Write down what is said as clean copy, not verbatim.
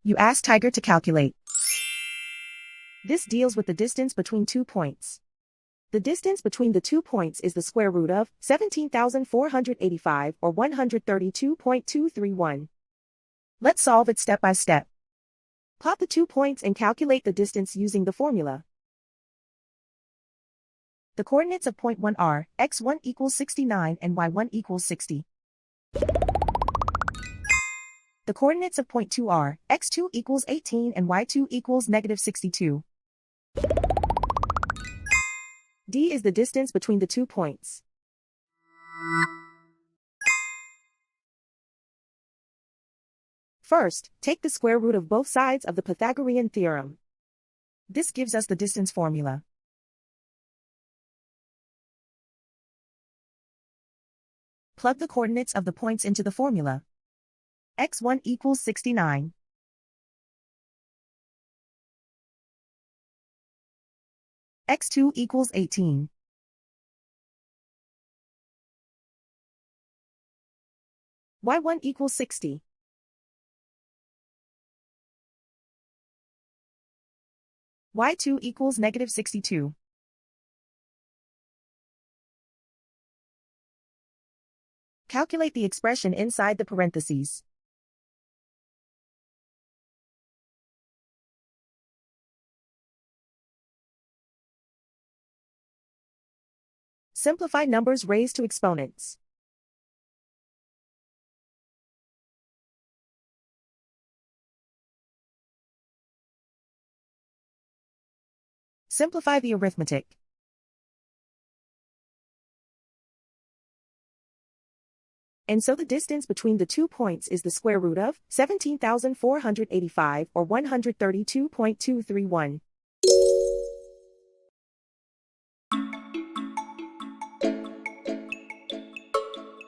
You ask Tiger to calculate. This deals with the distance between 2 points. The distance between the 2 points is the square root of 17,485 or 132.231. Let's solve it step by step. Plot the 2 points and calculate the distance using the formula. The coordinates of point 1 are x1 equals 69 and y1 equals 60. The coordinates of point 2 are x2 equals 18 and y2 equals negative 62. D is the distance between the 2 points. First, take the square root of both sides of the Pythagorean theorem. This gives us the distance formula. Plug the coordinates of the points into the formula. x1 equals 69. x2 equals 18. y1 equals 60. y2 equals negative 62. Calculate the expression inside the parentheses. Simplify numbers raised to exponents. Simplify the arithmetic. And so the distance between the 2 points is the square root of 17,485 or 132.231.